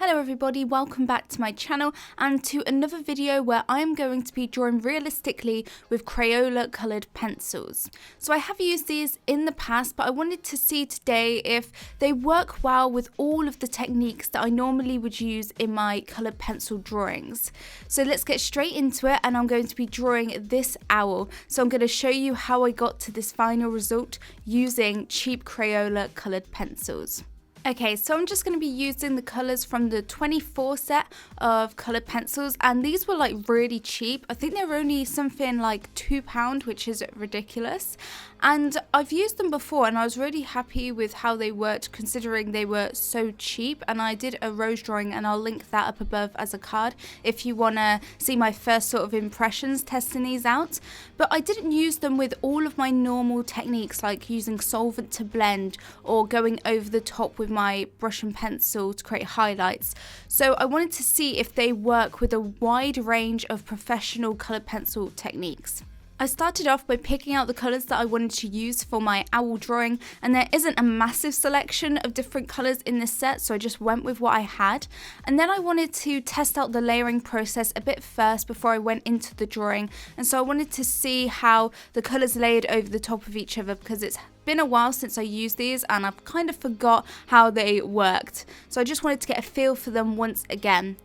Hello everybody, welcome back to my channel and to another video where I'm going to be drawing realistically with Crayola coloured pencils. So I have used these in the past, but I wanted to see today if they work well with all of the techniques that I normally would use in my coloured pencil drawings. So let's get straight into it, and I'm going to be drawing this owl. So I'm going to show you how I got to this final result using cheap Crayola coloured pencils. Okay, so I'm just going to be using the colours from the 24 set of coloured pencils, and these were like really cheap. I think they were only something like £2, which is ridiculous. And I've used them before and I was really happy with how they worked considering they were so cheap. And I did a rose drawing and I'll link that up above as a card if you want to see my first sort of impressions testing these out. But I didn't use them with all of my normal techniques like using solvent to blend or going over the top with my brush and pencil to create highlights. So I wanted to see if they work with a wide range of professional coloured pencil techniques. I started off by picking out the colours that I wanted to use for my owl drawing, and there isn't a massive selection of different colours in this set, so I just went with what I had. And then I wanted to test out the layering process a bit first before I went into the drawing, and so I wanted to see how the colours layered over the top of each other because it's been a while since I used these and I've kind of forgot how they worked. So I just wanted to get a feel for them once again.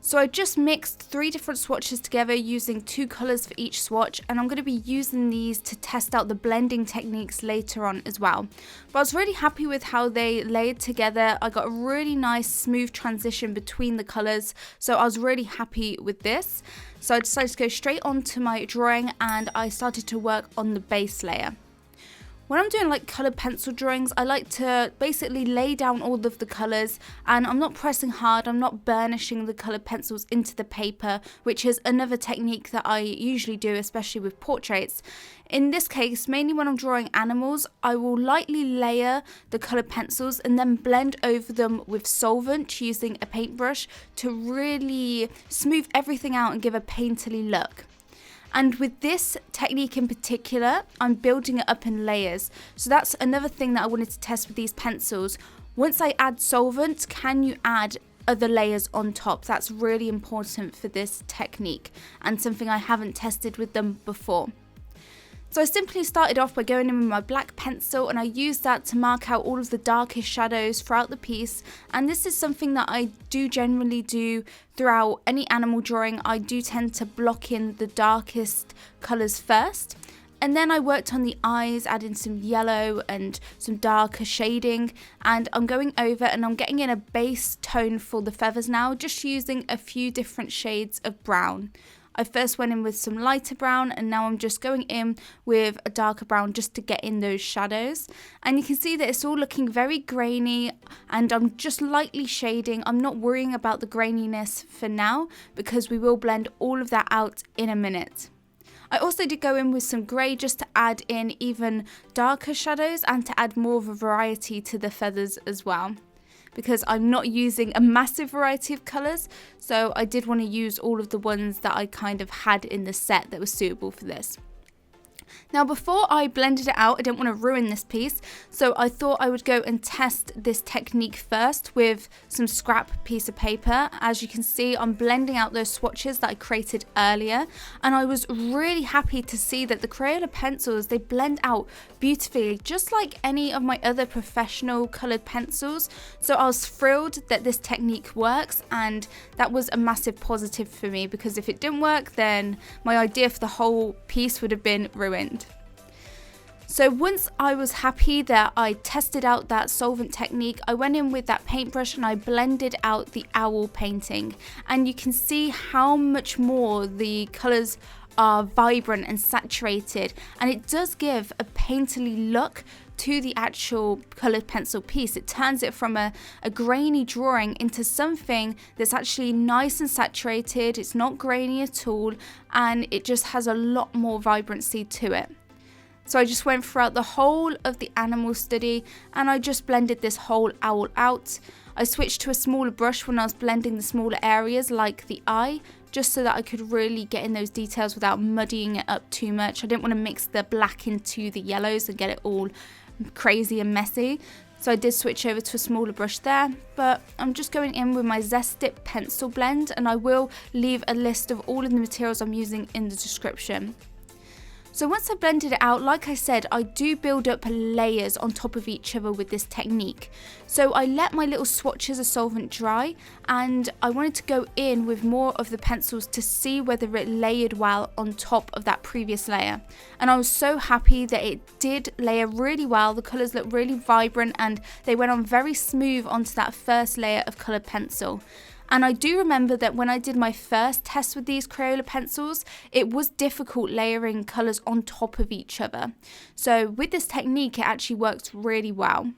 So I just mixed 3 different swatches together using 2 colours for each swatch, and I'm going to be using these to test out the blending techniques later on as well. But I was really happy with how they layered together. I got a really nice smooth transition between the colours, so I was really happy with this. So I decided to go straight on to my drawing and I started to work on the base layer. When I'm doing like coloured pencil drawings, I like to basically lay down all of the colours, and I'm not pressing hard, I'm not burnishing the coloured pencils into the paper, which is another technique that I usually do, especially with portraits. In this case, mainly when I'm drawing animals, I will lightly layer the coloured pencils and then blend over them with solvent using a paintbrush to really smooth everything out and give a painterly look. And with this technique in particular, I'm building it up in layers. So that's another thing that I wanted to test with these pencils. Once I add solvent, can you add other layers on top? That's really important for this technique and something I haven't tested with them before. So I simply started off by going in with my black pencil, and I used that to mark out all of the darkest shadows throughout the piece. And this is something that I do generally do throughout any animal drawing. I do tend to block in the darkest colours first. And then I worked on the eyes, adding some yellow and some darker shading. And I'm going over and I'm getting in a base tone for the feathers now, just using a few different shades of brown. I first went in with some lighter brown, and now I'm just going in with a darker brown just to get in those shadows. And you can see that it's all looking very grainy, and I'm just lightly shading. I'm not worrying about the graininess for now because we will blend all of that out in a minute. I also did go in with some grey just to add in even darker shadows and to add more of a variety to the feathers as well, because I'm not using a massive variety of colours, so I did want to use all of the ones that I kind of had in the set that was suitable for this. Now before I blended it out, I didn't want to ruin this piece, so I thought I would go and test this technique first with some scrap piece of paper. As you can see, I'm blending out those swatches that I created earlier, and I was really happy to see that the Crayola pencils, they blend out beautifully, just like any of my other professional coloured pencils. So I was thrilled that this technique works, and that was a massive positive for me, because if it didn't work, then my idea for the whole piece would have been ruined. So once I was happy that I tested out that solvent technique, I went in with that paintbrush and I blended out the owl painting. And you can see how much more the colours are vibrant and saturated, and it does give a painterly look to the actual coloured pencil piece. It turns it from a grainy drawing into something that's actually nice and saturated. It's not grainy at all, and it just has a lot more vibrancy to it. So I just went throughout the whole of the animal study and I just blended this whole owl out. I switched to a smaller brush when I was blending the smaller areas like the eye, just so that I could really get in those details without muddying it up too much. I didn't want to mix the black into the yellows and get it all crazy and messy. so I did switch over to a smaller brush there, but I'm just going in with my Zest Dip pencil blend, and I will leave a list of all of the materials I'm using in the description. So once I blended it out, like I said, I do build up layers on top of each other with this technique. So I let my little swatches of solvent dry, and I wanted to go in with more of the pencils to see whether it layered well on top of that previous layer. And I was so happy that it did layer really well. The colours looked really vibrant and they went on very smooth onto that first layer of coloured pencil. And I do remember that when I did my first test with these Crayola pencils, it was difficult layering colours on top of each other. So with this technique, it actually works really well.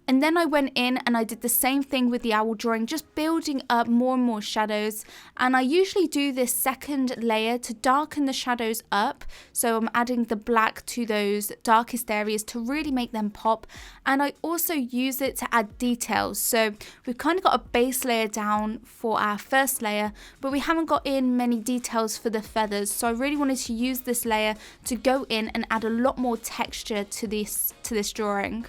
And then I went in and I did the same thing with the owl drawing, just building up more and more shadows. And I usually do this second layer to darken the shadows up. So I'm adding the black to those darkest areas to really make them pop. And I also use it to add details. So we've kind of got a base layer down for our first layer, but we haven't got in many details for the feathers. So I really wanted to use this layer to go in and add a lot more texture to this drawing.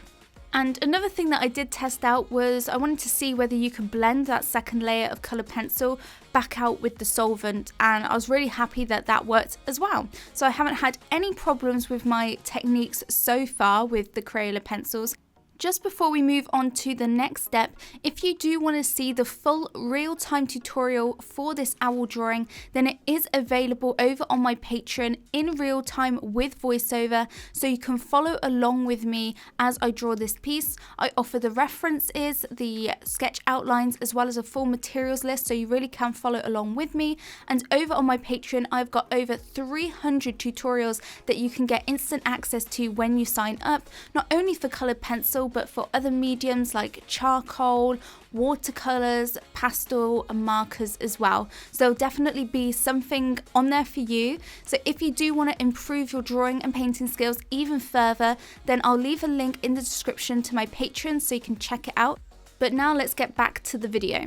And another thing that I did test out was I wanted to see whether you could blend that second layer of coloured pencil back out with the solvent, and I was really happy that that worked as well. So I haven't had any problems with my techniques so far with the Crayola pencils. Just before we move on to the next step, if you do want to see the full real-time tutorial for this owl drawing, then it is available over on my Patreon in real time with voiceover, so you can follow along with me as I draw this piece. I offer the references, the sketch outlines, as well as a full materials list, so you really can follow along with me. And over on my Patreon, I've got over 300 tutorials that you can get instant access to when you sign up, not only for coloured pencil, but for other mediums like charcoal, watercolors, pastel and markers as well. So there'll definitely be something on there for you. So if you do want to improve your drawing and painting skills even further, then I'll leave a link in the description to my Patreon so you can check it out. But now let's get back to the video.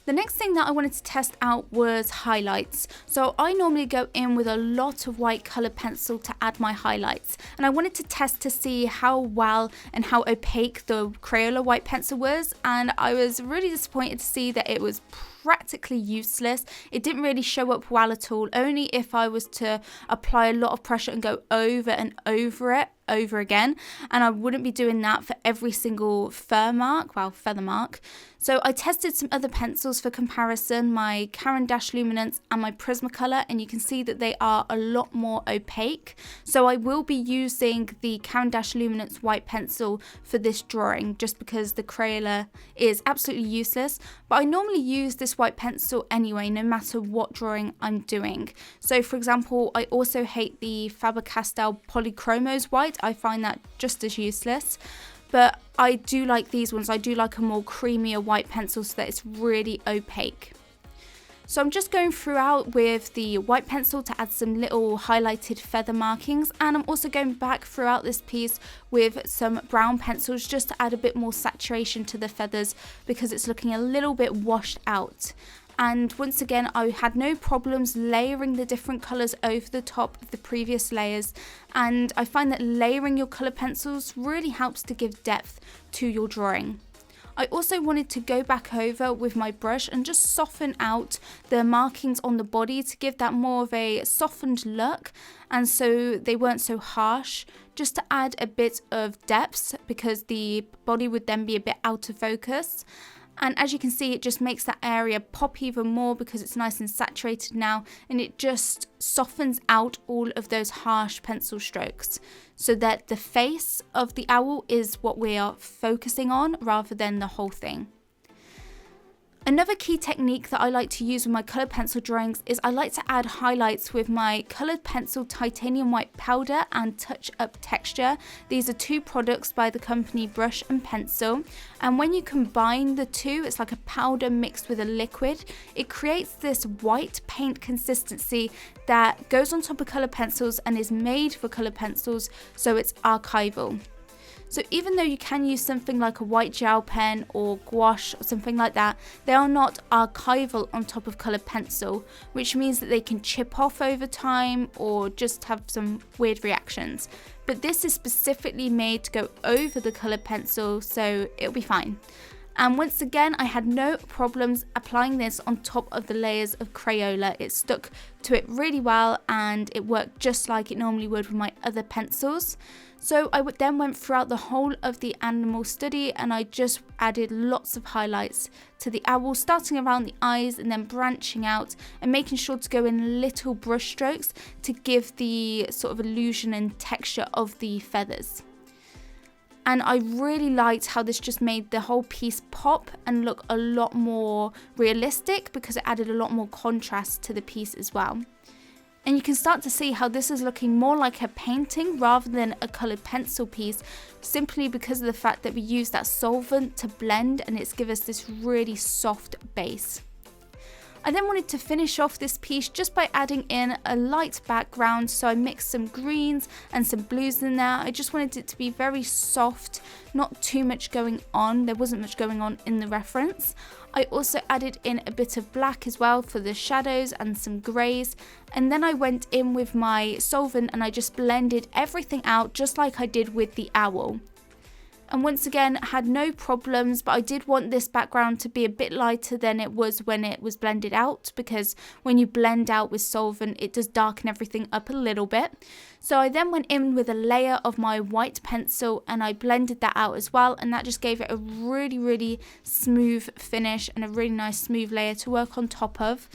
The next thing that I wanted to test out was highlights. So I normally go in with a lot of white coloured pencil to add my highlights. And I wanted to test to see how well and how opaque the Crayola white pencil was. And I was really disappointed to see that it was practically useless. It didn't really show up well at all, only if I was to apply a lot of pressure and go over and over it over again, and I wouldn't be doing that for every single feather mark. So I tested some other pencils for comparison, my Caran d'Ache Luminance and my Prismacolor, and you can see that they are a lot more opaque. So I will be using the Caran d'Ache Luminance white pencil for this drawing, just because the Crayola is absolutely useless, but I normally use this white pencil anyway, no matter what drawing I'm doing. So for example, I also hate the Faber-Castell Polychromos white. I find that just as useless, but I do like these ones. I do like a more creamier white pencil so that it's really opaque. So I'm just going throughout with the white pencil to add some little highlighted feather markings, and I'm also going back throughout this piece with some brown pencils just to add a bit more saturation to the feathers because it's looking a little bit washed out. And once again, I had no problems layering the different colours over the top of the previous layers, and I find that layering your colour pencils really helps to give depth to your drawing. I also wanted to go back over with my brush and just soften out the markings on the body to give that more of a softened look, and so they weren't so harsh, just to add a bit of depth because the body would then be a bit out of focus. And as you can see, it just makes that area pop even more because it's nice and saturated now, and it just softens out all of those harsh pencil strokes so that the face of the owl is what we are focusing on rather than the whole thing. Another key technique that I like to use with my coloured pencil drawings is I like to add highlights with my coloured pencil titanium white powder and touch up texture. These are two products by the company Brush and Pencil, and when you combine the two, it's like a powder mixed with a liquid. It creates this white paint consistency that goes on top of coloured pencils and is made for coloured pencils, so it's archival. So even though you can use something like a white gel pen or gouache or something like that, they are not archival on top of coloured pencil, which means that they can chip off over time or just have some weird reactions. But this is specifically made to go over the coloured pencil, so it'll be fine. And once again, I had no problems applying this on top of the layers of Crayola. It stuck to it really well and it worked just like it normally would with my other pencils. So I then went throughout the whole of the animal study and I just added lots of highlights to the owl, starting around the eyes and then branching out and making sure to go in little brush strokes to give the sort of illusion and texture of the feathers. And I really liked how this just made the whole piece pop and look a lot more realistic because it added a lot more contrast to the piece as well. And you can start to see how this is looking more like a painting rather than a coloured pencil piece, simply because of the fact that we used that solvent to blend and it's given us this really soft base. I then wanted to finish off this piece just by adding in a light background, so I mixed some greens and some blues in there. I just wanted it to be very soft, not too much going on. There wasn't much going on in the reference. I also added in a bit of black as well for the shadows and some greys, and then I went in with my solvent and I just blended everything out just like I did with the owl. And once again, had no problems, but I did want this background to be a bit lighter than it was when it was blended out, because when you blend out with solvent, it does darken everything up a little bit. So I then went in with a layer of my white pencil and I blended that out as well, and that just gave it a really smooth finish and a really nice smooth layer to work on top of.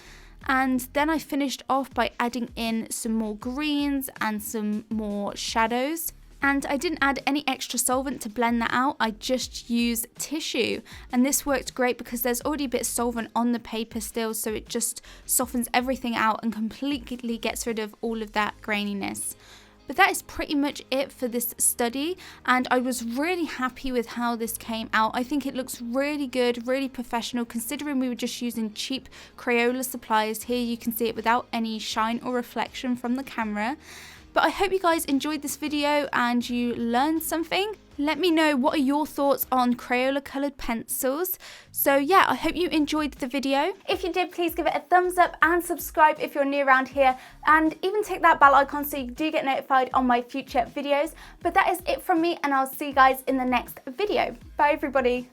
And then I finished off by adding in some more greens and some more shadows. And I didn't add any extra solvent to blend that out, I just used tissue. And this worked great because there's already a bit of solvent on the paper still, so it just softens everything out and completely gets rid of all of that graininess. But that is pretty much it for this study, and I was really happy with how this came out. I think it looks really good, really professional, considering we were just using cheap Crayola supplies. Here you can see it without any shine or reflection from the camera. But I hope you guys enjoyed this video and you learned something. Let me know what are your thoughts on Crayola coloured pencils. So yeah, I hope you enjoyed the video. If you did, please give it a thumbs up and subscribe if you're new around here, and even tick that bell icon so you do get notified on my future videos. But that is it from me, and I'll see you guys in the next video. Bye everybody.